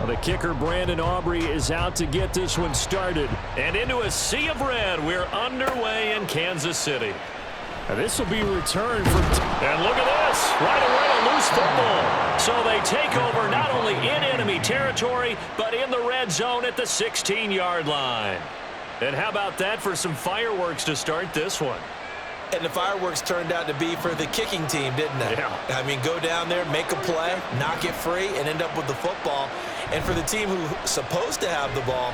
The kicker, Brandon Aubrey, is out to get this one started. And into a sea of red, we're underway in Kansas City. And this will be returned from... And look at this. Right away, a loose football. So they take over not only in enemy territory, but in the red zone at the 16-yard line. And how about that for some fireworks to start this one? And the fireworks turned out to be for the kicking team, didn't they? Yeah. I mean, go down there, make a play, knock it free, and end up with the football. And for the team who's supposed to have the ball,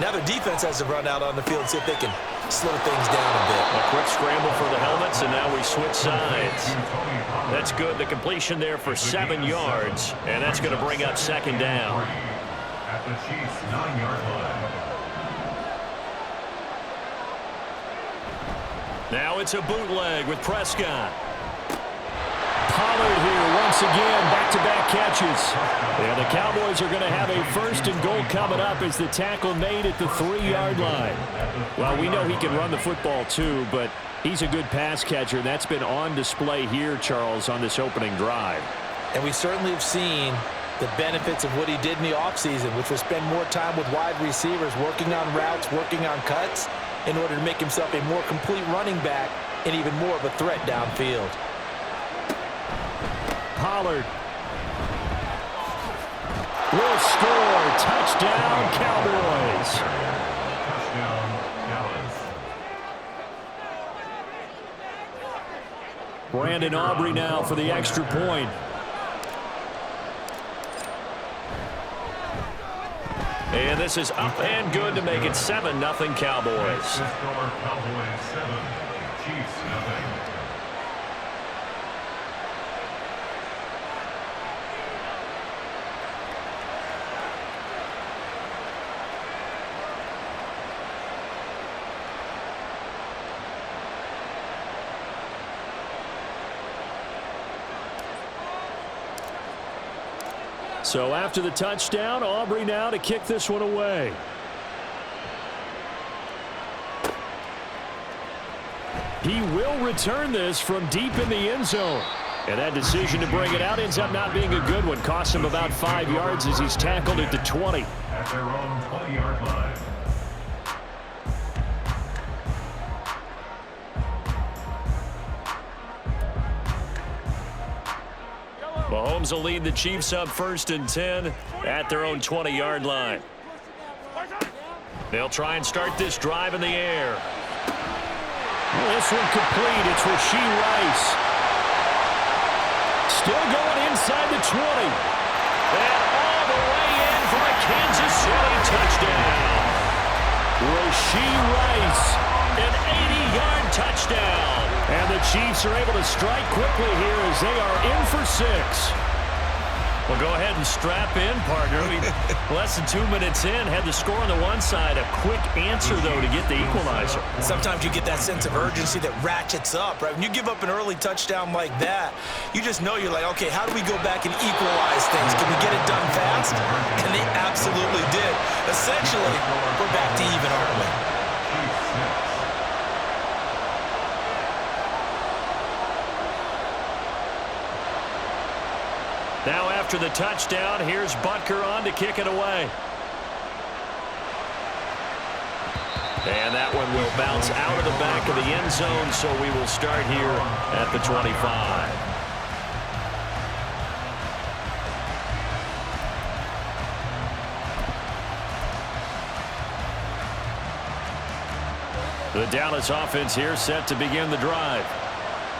now their defense has to run out on the field and see if they can slow things down a bit. A quick scramble for the helmets, and now we switch sides. That's good. The completion there for 7 yards, and that's going to bring up second down. At the Chiefs' 9-yard line. Now it's a bootleg with Prescott. Pollard here once again, back-to-back catches. And the Cowboys are going to have a first and goal coming up as the tackle made at the 3-yard line. Well, we know he can run the football too, but he's a good pass catcher, and that's been on display here, Charles, on this opening drive. And we certainly have seen the benefits of what he did in the offseason, which was spend more time with wide receivers, working on routes, working on cuts, in order to make himself a more complete running back and even more of a threat downfield. Pollard will score. Touchdown, Cowboys. Touchdown, Dallas. Brandon Aubrey now for the extra point. And this is up and good to make it 7-0 Cowboys. Score Cowboys 7, Chiefs 0. So after the touchdown, Aubrey now to kick this one away. He will return this from deep in the end zone. And that decision to bring it out ends up not being a good one. Costs him about 5 yards as he's tackled at the 20. At their own 20-yard line. Mahomes will lead the Chiefs up 1st and 10 at their own 20-yard line. They'll try and start this drive in the air. This one complete. It's Rashee Rice. Still going inside the 20. And all the way in for a Kansas City touchdown. Rashee Rice, an 80-yard touchdown. And the Chiefs are able to strike quickly here as they are in for 6. Well, go ahead and strap in, partner. Less than 2 minutes in, had the score on the one side. A quick answer, though, to get the equalizer. Sometimes you get that sense of urgency that ratchets up, right? When you give up an early touchdown like that, you just know you're like, okay, how do we go back and equalize things? Can we get it done fast? And they absolutely did. Essentially, we're back to even, aren't we? Now after the touchdown, here's Butker on to kick it away. And that one will bounce out of the back of the end zone, so we will start here at the 25. The Dallas offense here set to begin the drive.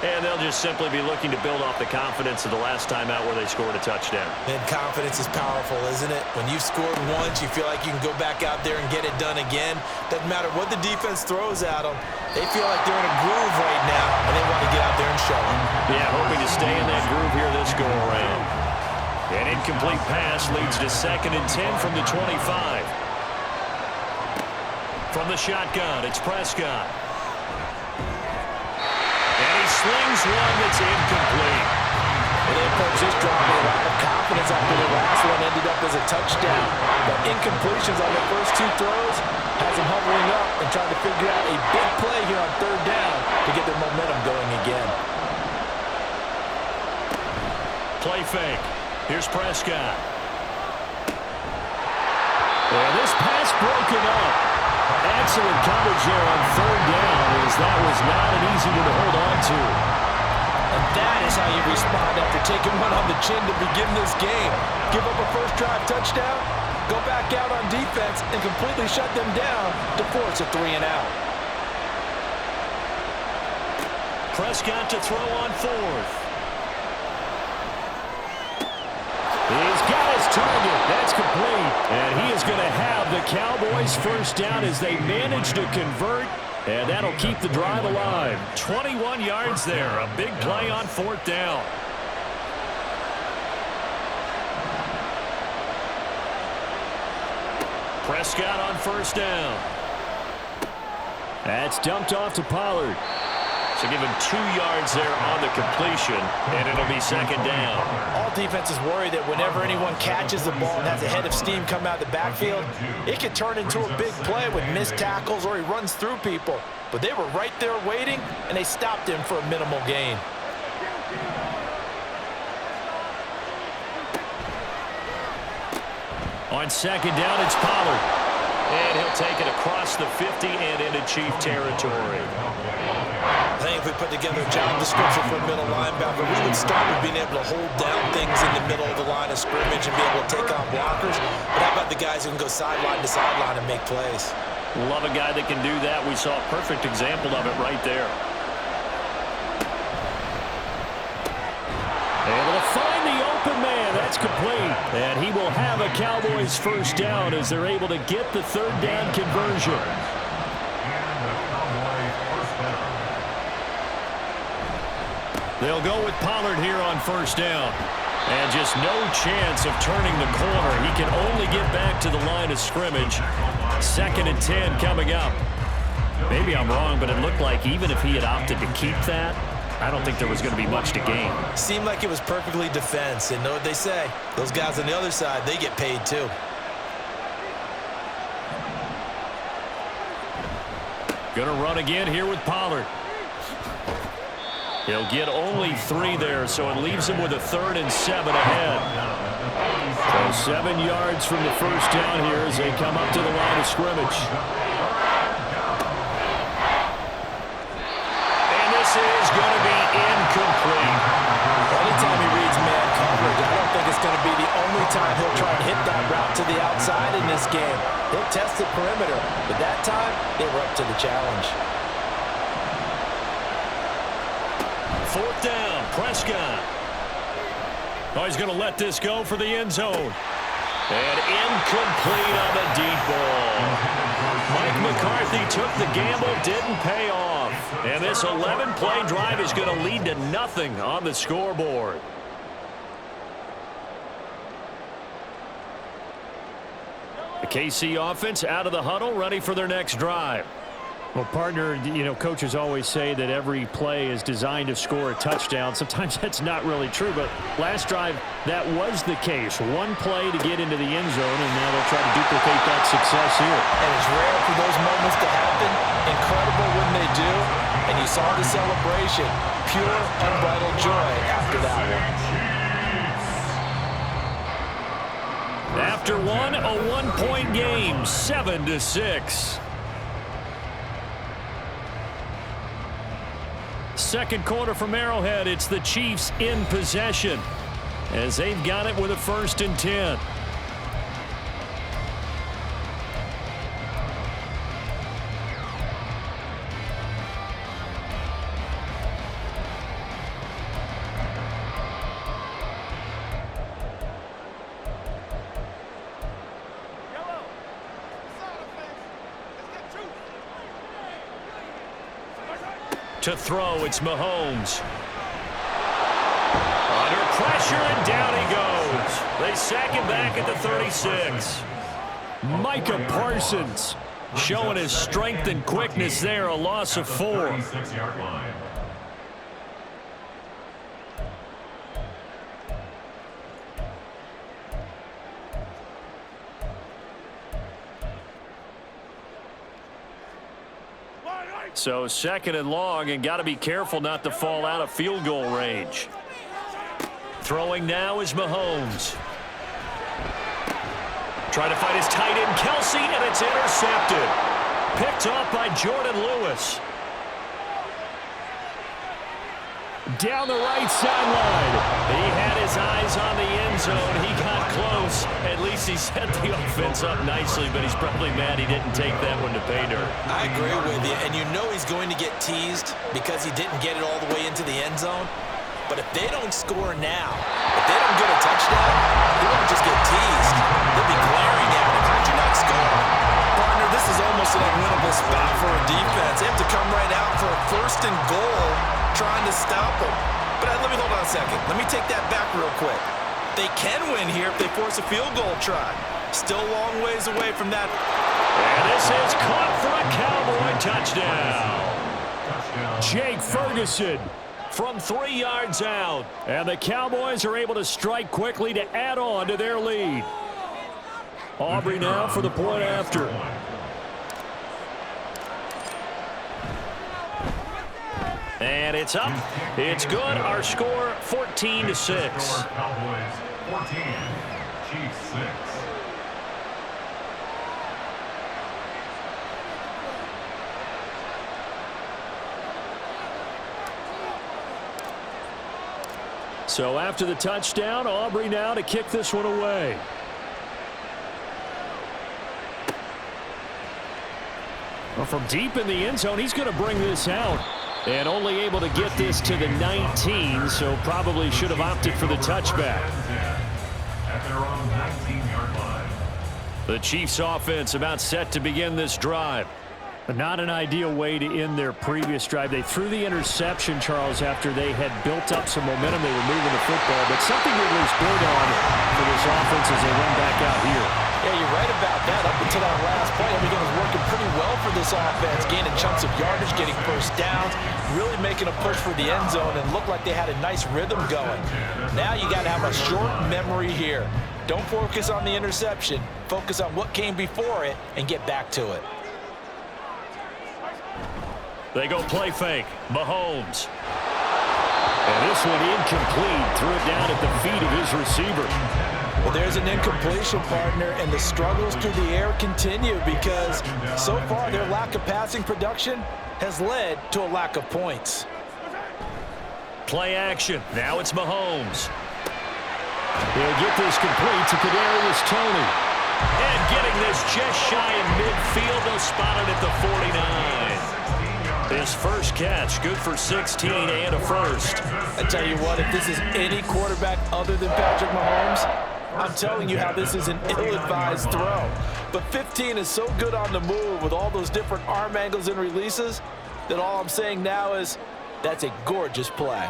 And they'll just simply be looking to build off the confidence of the last time out where they scored a touchdown. And confidence is powerful, isn't it? When you've scored once, you feel like you can go back out there and get it done again. Doesn't matter what the defense throws at them. They feel like they're in a groove right now, and they want to get out there and show them. Yeah, hoping to stay in that groove here this go-around. An incomplete pass leads to 2nd and 10 from the 25. From the shotgun, it's Prescott. And he slings one that's incomplete. And they approach this drive with a lot of confidence after the last one ended up as a touchdown. But incompletions on the first 2 throws has them hovering up and trying to figure out a big play here on 3rd down to get their momentum going again. Play fake. Here's Prescott. And this pass broken up. Excellent coverage there on third down, as that was not an easy one to hold on to. And that is how you respond after taking one on the chin to begin this game. Give up a first drive touchdown, go back out on defense, and completely shut them down to force a 3-and-out. Prescott to throw on fourth. He's got his target. That's complete. And he is going to have the Cowboys first down as they manage to convert. And that'll keep the drive alive. 21 yards there. A big play on fourth down. Prescott on first down. That's dumped off to Pollard. So give him 2 yards there on the completion, and it'll be second down. All defenses worry that whenever anyone catches the ball and has a head of steam come out of the backfield, it could turn into a big play with missed tackles or he runs through people. But they were right there waiting, and they stopped him for a minimal gain. On second down, it's Pollard. And he'll take it across the 50 and into Chief territory. I think if we put together a job description for a middle linebacker, we would start with being able to hold down things in the middle of the line of scrimmage and be able to take on blockers. But how about the guys who can go sideline to sideline and make plays? Love a guy that can do that. We saw a perfect example of it right there. Able to find the open man. That's complete. And he will have a Cowboys first down as they're able to get the third down conversion. They'll go with Pollard here on first down. And just no chance of turning the corner. He can only get back to the line of scrimmage. 2nd and 10 coming up. Maybe I'm wrong, but it looked like even if he had opted to keep that, I don't think there was going to be much to gain. Seemed like it was perfectly defense. And know what they say? Those guys on the other side, they get paid too. Going to run again here with Pollard. He'll get only 3 there, so it leaves him with a 3rd and 7 ahead. So 7 yards from the first down here as they come up to the line of scrimmage. And this is going to be incomplete. Anytime he reads man coverage, I don't think it's going to be the only time he'll try and hit that route to the outside in this game. He'll test the perimeter, but that time, they were up to the challenge. 4th down, Prescott. Oh, he's going to let this go for the end zone. And incomplete on the deep ball. Mike McCarthy took the gamble, didn't pay off. And this 11-play drive is going to lead to nothing on the scoreboard. The KC offense out of the huddle, ready for their next drive. Well, partner, you know, coaches always say that every play is designed to score a touchdown. Sometimes that's not really true, but last drive, that was the case. One play to get into the end zone, and now they'll try to duplicate that success here. And it's rare for those moments to happen. Incredible when they do. And you saw the celebration. Pure, unbridled joy after that one. After one, a one-point game, 7-6. Second quarter from Arrowhead, it's the Chiefs in possession as they've got it with a 1st and 10. To throw, it's Mahomes. Under pressure, and down he goes. They sack him back at the 36. Micah Parsons showing his strength and quickness there, a loss of 4. So 2nd and long, and got to be careful not to fall out of field goal range. Throwing now is Mahomes. Trying to find his tight end, Kelsey, and it's intercepted. Picked off by Jordan Lewis. Down the right sideline. He had his eyes on the end zone. He got close. At least he set the offense up nicely, but he's probably mad he didn't take that one to pay dirt. I agree with you, and you know he's going to get teased because he didn't get it all the way into the end zone. But if they don't score now, if they don't get a touchdown, he won't just get teased. They'll be glaring at him. How'd you not score? Partner, this is almost an unwinnable spot for a defense. They have to come right out for a 1st and goal, trying to stop him. But let me hold on a second. Let me take that back real quick. They can win here if they force a field goal try. Still a long ways away from that. And this is caught for a Cowboy touchdown. Jake Ferguson from 3 yards out. And the Cowboys are able to strike quickly to add on to their lead. Aubrey now for the point after. And it's up. It's good. Our score, 14-6. Cowboys 14, Chiefs 6. So after the touchdown, Aubrey now to kick this one away. Well, from deep in the end zone, he's going to bring this out. And only able to get this to the 19, so probably should have opted for the touchback. At their own 19-yard line. The Chiefs offense about set to begin this drive. But not an ideal way to end their previous drive. They threw the interception, Charles, after they had built up some momentum. They were moving the football, but something to at least build on for this offense as they run back out here. Yeah, you're right about that. Up until that last play, everything was working pretty well for this offense, gaining chunks of yardage, getting first downs, really making a push for the end zone, and looked like they had a nice rhythm going. Now you got to have a short memory here. Don't focus on the interception. Focus on what came before it and get back to it. They go play fake. Mahomes. And this one incomplete. Threw it down at the feet of his receiver. Well, there's an incompletion, partner, and the struggles through the air continue because so far their lack of passing production has led to a lack of points. Play action. Now it's Mahomes. He'll get this complete to Kadarius Toney. And getting this just shy of midfield. They'll spot it at the 49. His first catch, good for 16 and a first. I tell you what, if this is any quarterback other than Patrick Mahomes, I'm telling you how this is an ill-advised throw. But 15 is so good on the move with all those different arm angles and releases that all I'm saying now is that's a gorgeous play.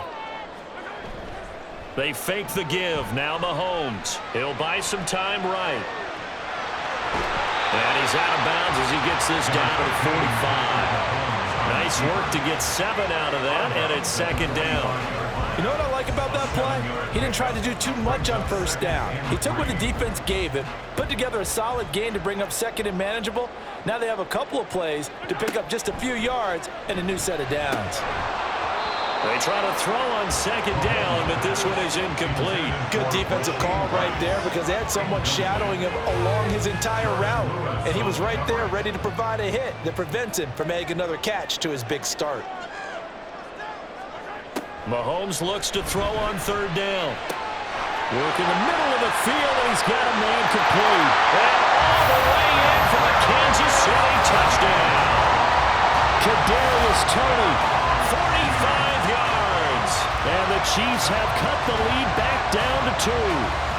They fake the give. Now Mahomes. He'll buy some time right. And he's out of bounds as he gets this down to the 45. Nice work to get 7 out of that, and it's second down. You know what I like about that play? He didn't try to do too much on first down. He took what the defense gave him, put together a solid gain to bring up second and manageable. Now they have a couple of plays to pick up just a few yards and a new set of downs. They try to throw on second down, but this one is incomplete. Good defensive call right there because they had someone shadowing him along his entire route. And he was right there ready to provide a hit that prevents him from making another catch to his big start. Mahomes looks to throw on third down. Work in the middle of the field, and he's got a man complete. And all the way in for the Kansas City touchdown. Kadarius Toney, 45 yards. And the Chiefs have cut the lead back down to 2.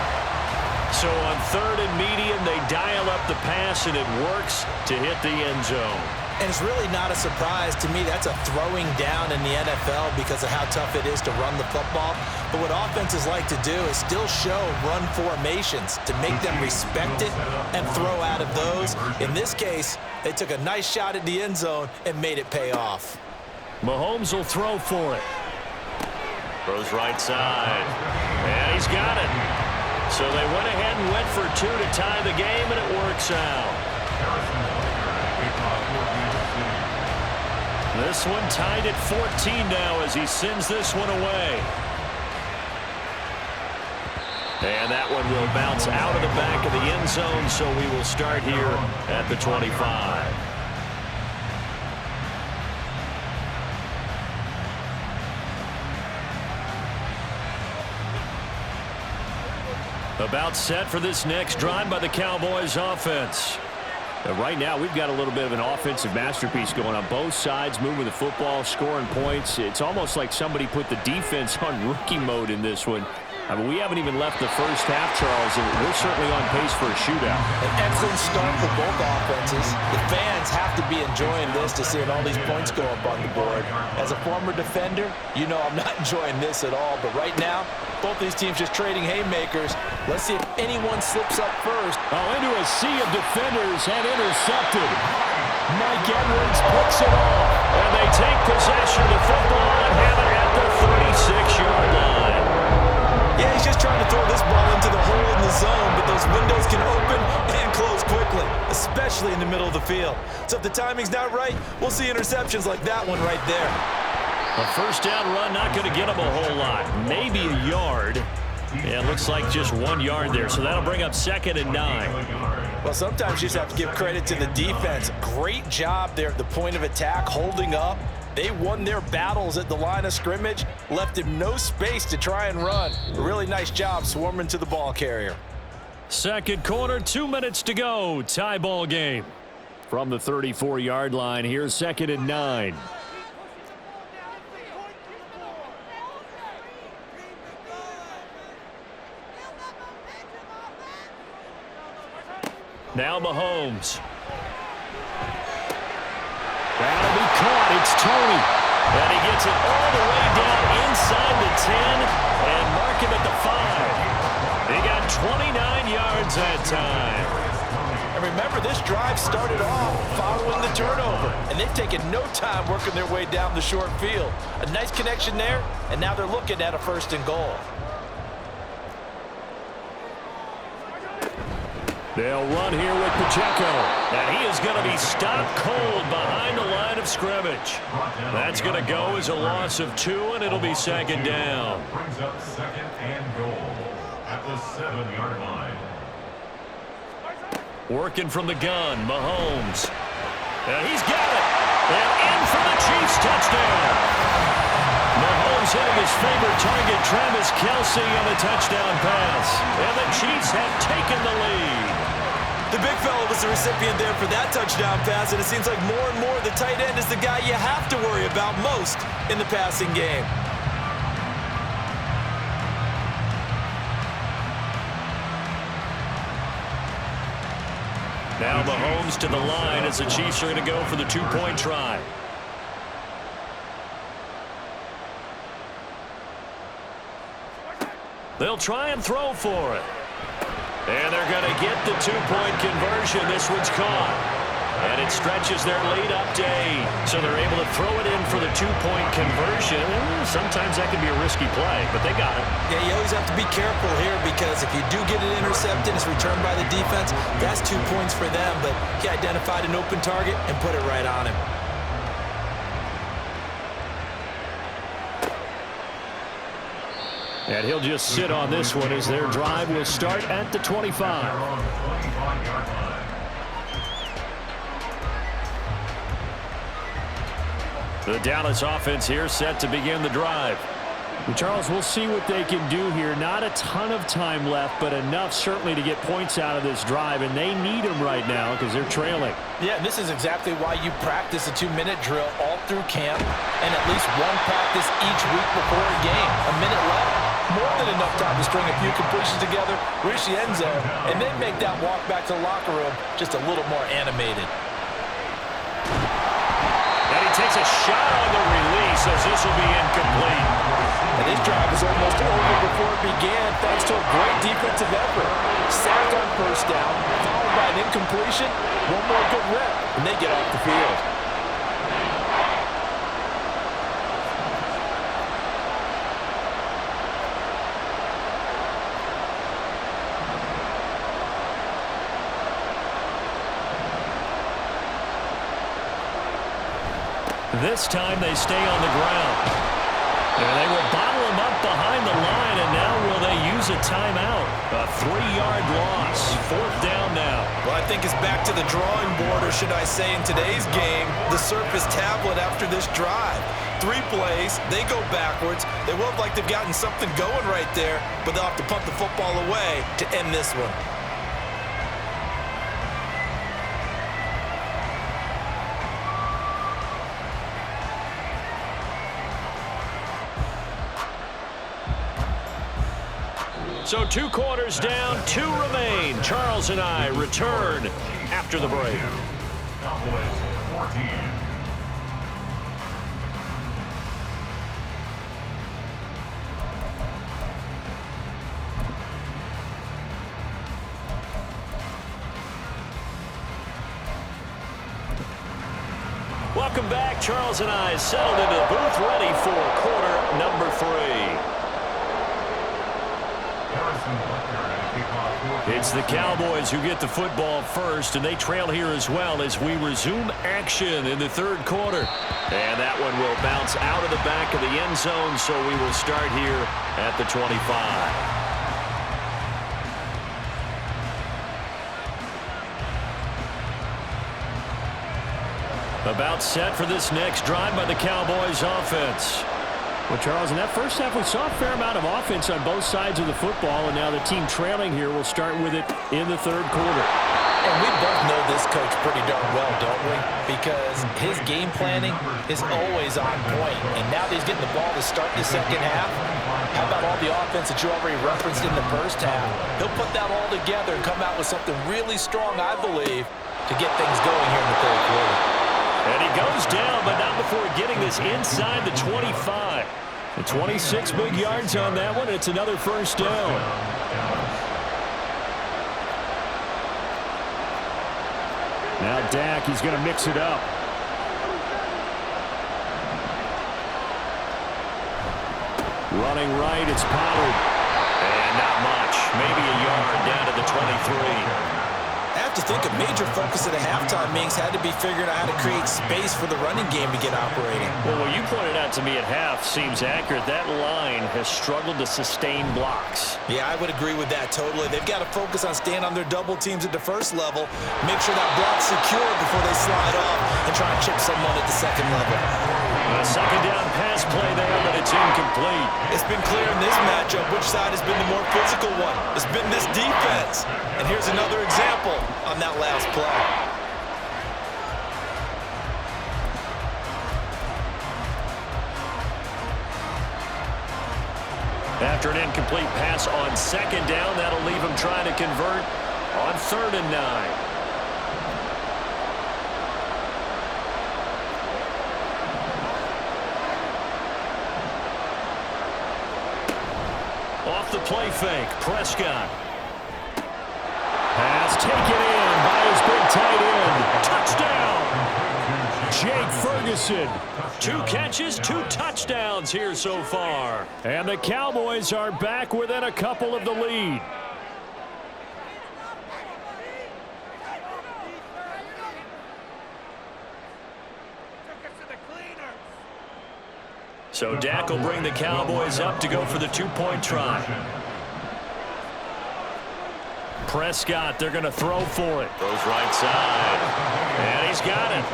So on third and medium, they dial up the pass, and it works to hit the end zone. And it's really not a surprise to me. That's a throwing down in the NFL because of how tough it is to run the football. But what offenses like to do is still show run formations to make them respect it and throw out of those. In this case, they took a nice shot at the end zone and made it pay off. Mahomes will throw for it. Throws right side. And he's got it. So they went ahead and went for 2 to tie the game, and it works out. This one tied at 14 now as he sends this one away. And that one will bounce out of the back of the end zone, so we will start here at the 25. About set for this next drive by the Cowboys offense. Right now, we've got a little bit of an offensive masterpiece going on both sides, moving the football, scoring points. It's almost like somebody put the defense on rookie mode in this one. I mean, we haven't even left the first half, Charles, and we're certainly on pace for a shootout. An excellent start for both offenses. The fans have to be enjoying this to seeing all these points go up on the board. As a former defender, you know I'm not enjoying this at all. But right now, both these teams just trading haymakers. Let's see if anyone slips up first. Oh, into a sea of defenders and intercepted. Mike Edwards picks it off, and they take possession of the football and have it at the 36-yard line. Yeah, he's just trying to throw this ball into the hole in the zone, but those windows can open and close quickly, especially in the middle of the field. So if the timing's not right, we'll see interceptions like that one right there. A first down run, not going to get him a whole lot. Maybe a yard. Yeah, it looks like just 1 yard there, so that'll bring up 2nd and 9. Well, sometimes you just have to give credit to the defense. Great job there at the point of attack, holding up. They won their battles at the line of scrimmage, left him no space to try and run. A really nice job swarming to the ball carrier. Second quarter, 2 minutes to go. Tie ball game. From the 34-yard line, here's 2nd and 9. Now Mahomes. That'll be caught. It's Tony. And he gets it all the way down inside the 10 and mark him at the 5. He got 29 yards that time. And remember, this drive started off following the turnover, and they've taken no time working their way down the short field. A nice connection there, and now they're looking at a 1st and goal. They'll run here with Pacheco, and he is going to be stopped cold behind the line of scrimmage. That's going to go as a loss of 2, and it'll be 2nd down. Brings up 2nd and goal at the 7-yard line. Working from the gun, Mahomes. And he's got it. And in for the Chiefs touchdown. Mahomes hitting his favorite target, Travis Kelce, on the touchdown pass. And the Chiefs have taken the lead. The big fella was the recipient there for that touchdown pass, and it seems like more and more the tight end is the guy you have to worry about most in the passing game. Now Mahomes to the line as the Chiefs are going to go for the 2-point try. They'll try and throw for it. And they're going to get the 2-point conversion. This one's caught. And it stretches their lead up to 8. So they're able to throw it in for the 2-point conversion. Sometimes that can be a risky play, but they got it. Yeah, you always have to be careful here because if you do get it intercepted, it's returned by the defense, that's 2 points for them. But he identified an open target and put it right on him. And he'll just sit on this one as their drive will start at the 25. The Dallas offense here set to begin the drive. And Charles, we'll see what they can do here. Not a ton of time left, but enough certainly to get points out of this drive, and they need them right now because they're trailing. Yeah, and this is exactly why you practice a 2-minute drill all through camp and at least one practice each week before a game. A minute left, more than enough time to string a few completions together, reach the end zone, and then make that walk back to the locker room just a little more animated. And he takes a shot on the release as this will be incomplete. And this drive was almost over before it began thanks to a great defensive effort. Sack on 1st down, followed by an incompletion, one more good rep, and they get off the field. This time they stay on the ground. And they will bottle him up behind the line, and now will they use use a timeout. A 3-yard loss. 4th down now. Well, I think it's back to the drawing board, or should I say in today's game, the Surface tablet after this drive. 3 plays, they go backwards. They look like they've gotten something going right there, but they'll have to punt the football away to end this one. So 2 quarters down, 2 remain. Charles and I return after the break. Cowboys 14. Welcome back. Charles and I settled into the booth, ready for quarter number 3. It's the Cowboys who get the football first, and they trail here as well as we resume action in the 3rd quarter. And that one will bounce out of the back of the end zone, so we will start here at the 25. About set for this next drive by the Cowboys offense. Well, Charles, in that first half, we saw a fair amount of offense on both sides of the football, and now the team trailing here will start with it in the 3rd quarter. And we both know this coach pretty darn well, don't we? Because his game planning is always on point. And now that he's getting the ball to start the second half, how about all the offense that you already referenced in the first half? He'll put that all together and come out with something really strong, I believe, to get things going here in the 3rd quarter. And he goes down, but not before getting this inside the 25. And 26 big yards on that one. It's another first down. Now Dak, he's going to mix it up. Running right, it's Pollard. And not much. Maybe a yard down to the 23. I have to think a major focus at a halftime, Minks, had to be figuring out how to create space for the running game to get operating. Well, what you pointed out to me at half seems accurate. That line has struggled to sustain blocks. Yeah, I would agree with that totally. They've got to focus on staying on their double teams at the first level, make sure that block's secure before they slide off and try and chip someone at the second level. A second down pass play there, but it's incomplete. It's been clear in this matchup which side has been the more physical one. It's been this defense. And here's another example on that last play. After an incomplete pass on second down, that'll leave him trying to convert on 3rd and 9. Off the play fake, Prescott. Pass taken in by his big tight end. Touchdown! Jake Ferguson. 2 catches, 2 touchdowns here so far. And the Cowboys are back within a couple of the lead. So Dak will bring the Cowboys up to go for the 2-point try. Prescott, they're going to throw for it. Throws right side. And he's got it.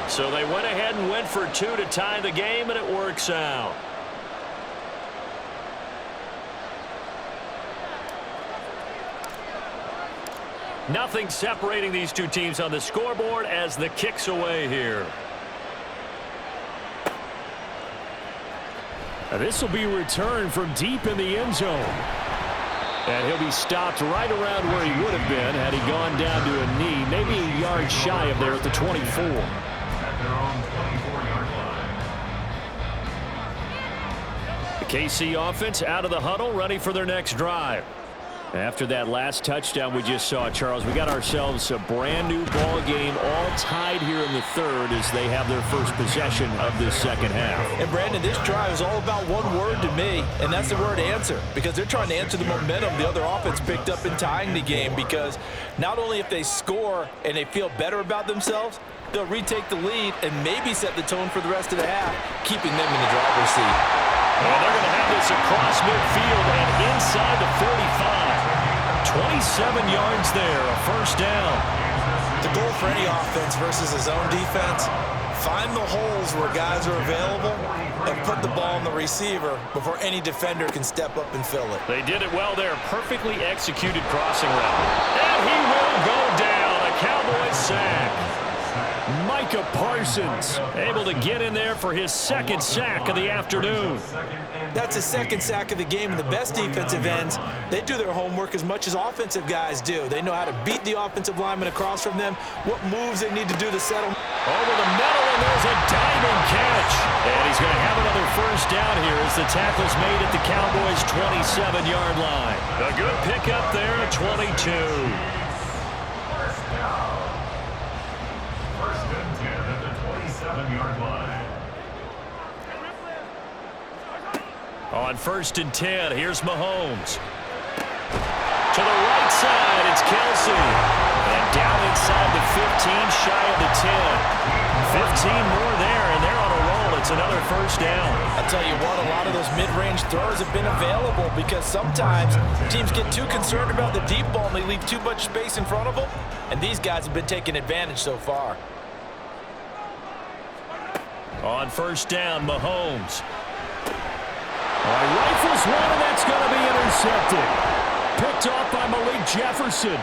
So they went ahead and went for 2 to tie the game, and it works out. Nothing separating these two teams on the scoreboard as the kick's away here. This will be returned from deep in the end zone. And he'll be stopped right around where he would have been had he gone down to a knee, maybe a yard shy of there at the 24. At their own 24-yard line. The KC offense out of the huddle, ready for their next drive. After that last touchdown we just saw, Charles, we got ourselves a brand new ball game, all tied here in the 3rd as they have their first possession of this second half. And Brandon, this drive is all about one word to me, and that's the word answer, because they're trying to answer the momentum the other offense picked up in tying the game, because not only if they score and they feel better about themselves, they'll retake the lead and maybe set the tone for the rest of the half, keeping them in the driver's seat. And they're going to have this across midfield and inside the 45. 27 yards there, a first down. The goal for any offense versus his own defense, find the holes where guys are available and put the ball in the receiver before any defender can step up and fill it. They did it well there. Perfectly executed crossing route. And he will go down. A Cowboys sack. Micah Parsons able to get in there for his second sack of the afternoon. That's his second sack of the game, and the best defensive ends, they do their homework as much as offensive guys do. They know how to beat the offensive lineman across from them, what moves they need to do to settle. Over the middle, and there's a diving catch. And he's going to have another first down here as the tackle's made at the Cowboys' 27-yard line. A good pickup there at 22. First and 10 at the 27-yard line. On first and 10, here's Mahomes. To the right side, it's Kelsey. And down inside the 15, shy of the 10. 15 more there, and they're on a roll. It's another first down. I'll tell you what, a lot of those mid-range throws have been available because sometimes teams get too concerned about the deep ball and they leave too much space in front of them, and these guys have been taking advantage so far. On first down, Mahomes. Rifles one, and that's going to be intercepted. Picked off by Malik Jefferson.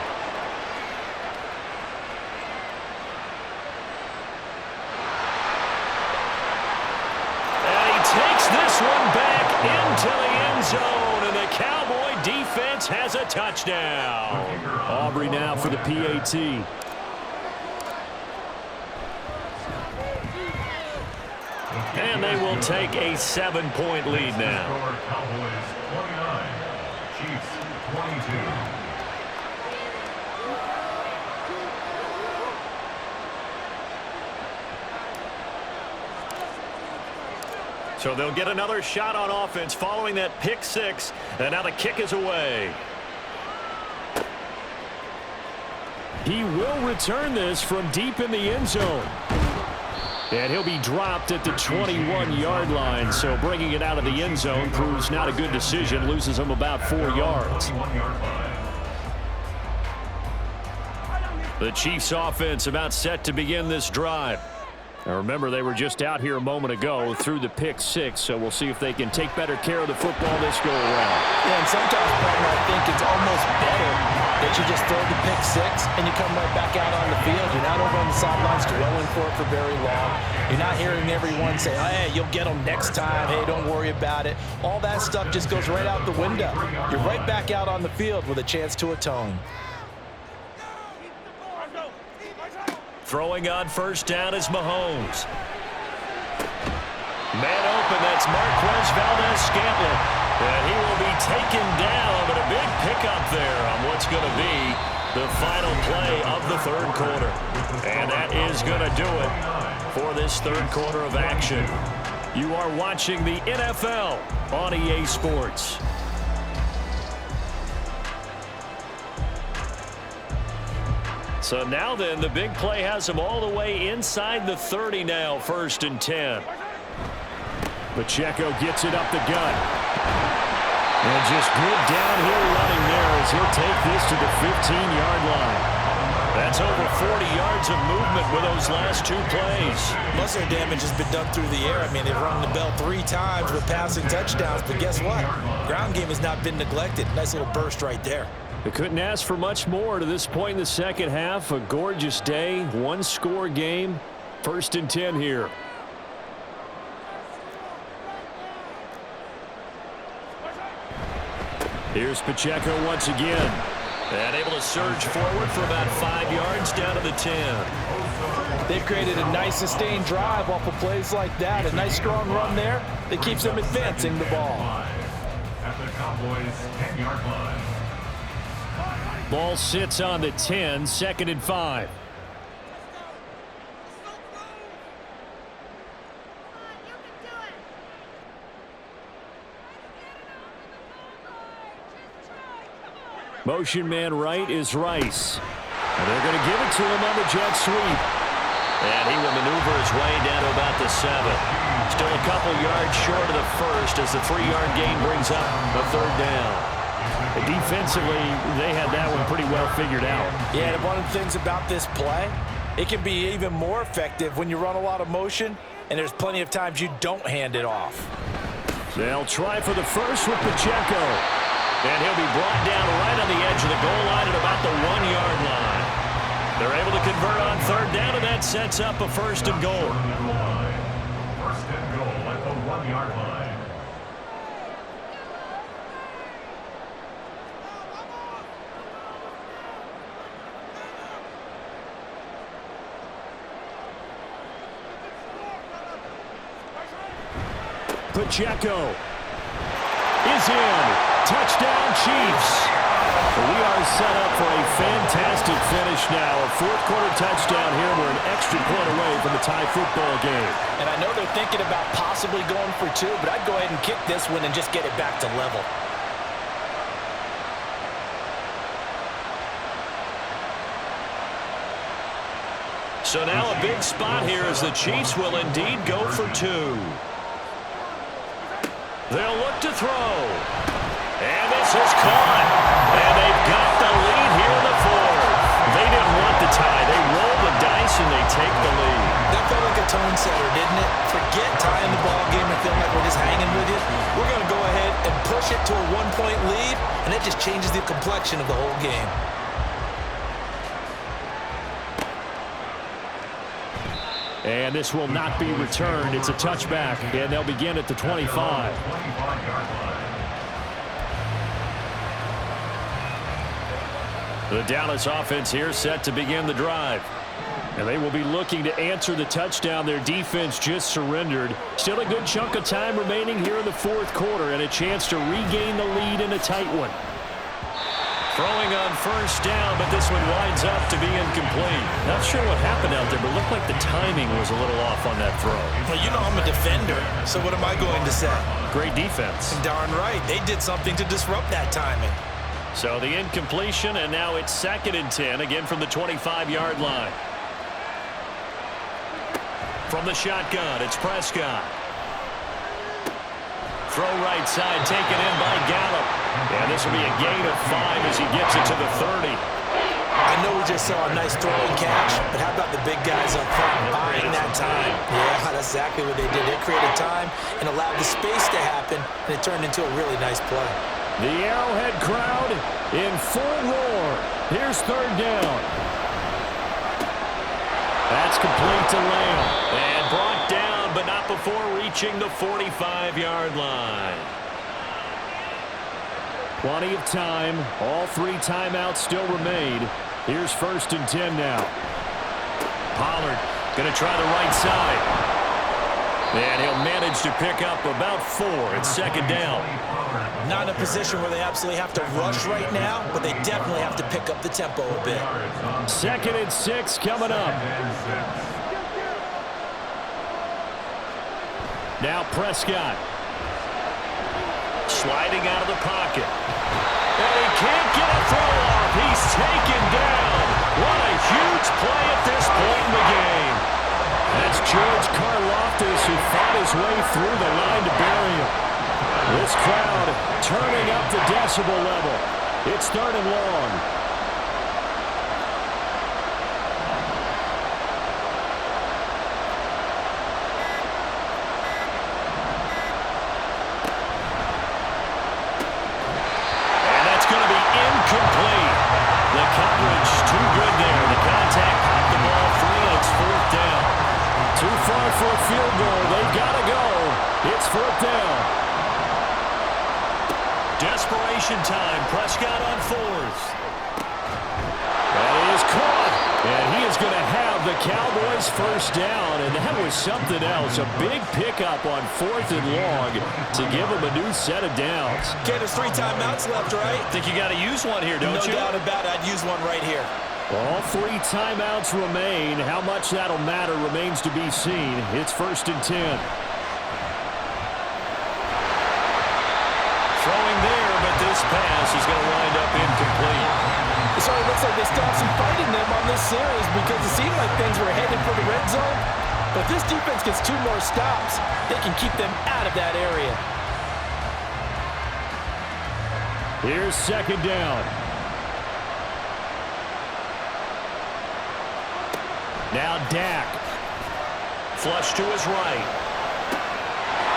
And he takes this one back into the end zone, and the Cowboy defense has a touchdown. Aubrey now for the PAT. And they will take a 7-point lead now. Cowboys 29, Chiefs 22. So they'll get another shot on offense following that pick six. And now the kick is away. He will return this from deep in the end zone. And he'll be dropped at the 21-yard line, so bringing it out of the end zone proves not a good decision, loses him about 4 yards. The Chiefs offense about set to begin this drive. Now remember, they were just out here a moment ago through the pick six, so we'll see if they can take better care of the football this go around. Yeah, and sometimes, partner, I think it's almost better that you just throw the pick six and you come right back out on the field. You're not over on the sidelines dwelling for it for very long. You're not hearing everyone say, oh, hey, you'll get them next time. Hey, don't worry about it. All that stuff just goes right out the window. You're right back out on the field with a chance to atone. Throwing on first down is Mahomes. Man open, that's Marquez Valdez-Scantling. And he will be taken down, but a big pickup there on what's going to be the final play of the third quarter. And that is going to do it for this third quarter of action. You are watching the NFL on EA Sports. So now then, the big play has them all the way inside the 30 now, first and 10. Pacheco gets it up the gut. And just good downhill running there as he'll take this to the 15-yard line. That's over 40 yards of movement with those last two plays. Muscle damage has been done through the air. I mean, they've rung the bell 3 times with passing touchdowns, but guess what? Ground game has not been neglected. Nice little burst right there. They couldn't ask for much more to this point in the second half. A gorgeous day, one-score game. First and 10 here. Here's Pacheco once again. And able to surge forward for about 5 yards down to the 10. They've created a nice sustained drive off of plays like that. A nice strong run there that keeps them advancing the ball. At the Cowboys' 10-yard line. Ball sits on the 10, second and 5. Motion man right is Rice. And they're going to give it to him on the jet sweep. And he will maneuver his way down to about the 7. Still a couple yards short of the first as the 3-yard gain brings up a third down. Defensively, they had that one pretty well figured out. Yeah, and one of the things about this play, it can be even more effective when you run a lot of motion, and there's plenty of times you don't hand it off. They'll try for the first with Pacheco. And he'll be brought down right on the edge of the goal line at about the 1-yard line. They're able to convert on third down, and that sets up a first and goal. First and goal at the 1-yard line. Pacheco is in. Touchdown, Chiefs. We are set up for a fantastic finish now. A fourth-quarter touchdown here. We're an extra point away from a tie football game. And I know they're thinking about possibly going for 2, but I'd go ahead and kick this one and just get it back to level. So now a big spot here as the Chiefs will indeed go for 2. They'll look to throw. And this is caught. And they've got the lead here in the 4th. They didn't want the tie. They roll the dice and they take the lead. That felt like a tone setter, didn't it? Forget tying the ball game and feeling like we're just hanging with you. We're going to go ahead and push it to a 1-point lead, and it just changes the complexion of the whole game. And this will not be returned. It's a touchback, and they'll begin at the 25. 25-yard line. The Dallas offense here set to begin the drive. And they will be looking to answer the touchdown their defense just surrendered. Still a good chunk of time remaining here in the fourth quarter and a chance to regain the lead in a tight one. Throwing on first down, but this one winds up to be incomplete. Not sure what happened out there, but looked like the timing was a little off on that throw. Well, you know I'm a defender, so what am I going to say? Great defense. Darn right. They did something to disrupt that timing. So the incompletion, and now it's 2nd and 10, again from the 25-yard line. From the shotgun, it's Prescott. Throw right side, taken in by Gallup. And this will be a gain of 5 as he gets it to the 30. I know we just saw a nice throw and catch, but how about the big guys up front buying that time? Yeah, that's exactly what they did. They created time and allowed the space to happen, and it turned into a really nice play. The Arrowhead crowd in full roar. Here's third down. That's complete to Lamb. And brought down, but not before reaching the 45-yard line. Plenty of time. All 3 timeouts still remain. Here's 1st and 10 now. Pollard going to try the right side. And he'll manage to pick up about 4. It's 2nd down. Not in a position where they absolutely have to rush right now, but they definitely have to pick up the tempo a bit. 2nd and 6 coming up. Now Prescott. Sliding out of the pocket. And he can't get a throw off. He's taken down. What a huge play at this point in the game. That's George Karlaftis who fought his way through the line to bury him. This crowd turning up the decibel level. It's 3rd and long. And that's going to be incomplete. The coverage too good there. The contact popped the ball free, and it's 4th down. Too far for a field goal. They've got to go. It's 4th down. Desperation time. Prescott on 4th. That is caught. And he is going to have the Cowboys first down. And that was something else. A big pickup on 4th and long to give them a new set of downs. Okay, there's 3 timeouts left, right? I think you got to use one here, don't you? No doubt about it. I'd use one right here. All 3 timeouts remain. How much that'll matter remains to be seen. It's 1st and 10. Throwing there, but this pass is going to wind up incomplete. The certainly looks like they still have some fight in them on this series because it seemed like things were headed for the red zone. But if this defense gets 2 more stops, they can keep them out of that area. Here's second down. Now Dak. Flush to his right.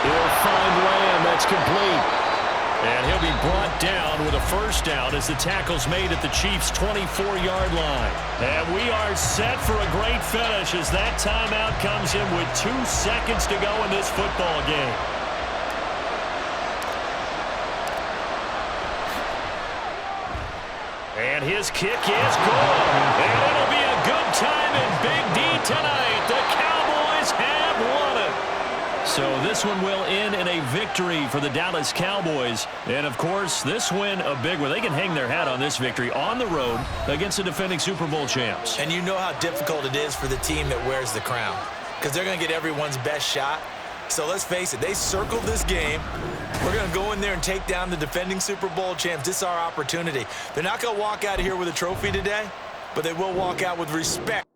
He'll find Lamb. That's complete. And he'll be brought down with a first down as the tackle's made at the Chiefs' 24-yard line. And we are set for a great finish as that timeout comes in with 2 seconds to go in this football game. And his kick is good. And it'll be a good time in Big D tonight. The Cowboys have won it. So this one will end in a victory for the Dallas Cowboys. And, of course, this win a big one. They can hang their hat on this victory on the road against the defending Super Bowl champs. And you know how difficult it is for the team that wears the crown because they're going to get everyone's best shot. So let's face it, they circled this game. We're going to go in there and take down the defending Super Bowl champs. This is our opportunity. They're not going to walk out of here with a trophy today, but they will walk out with respect.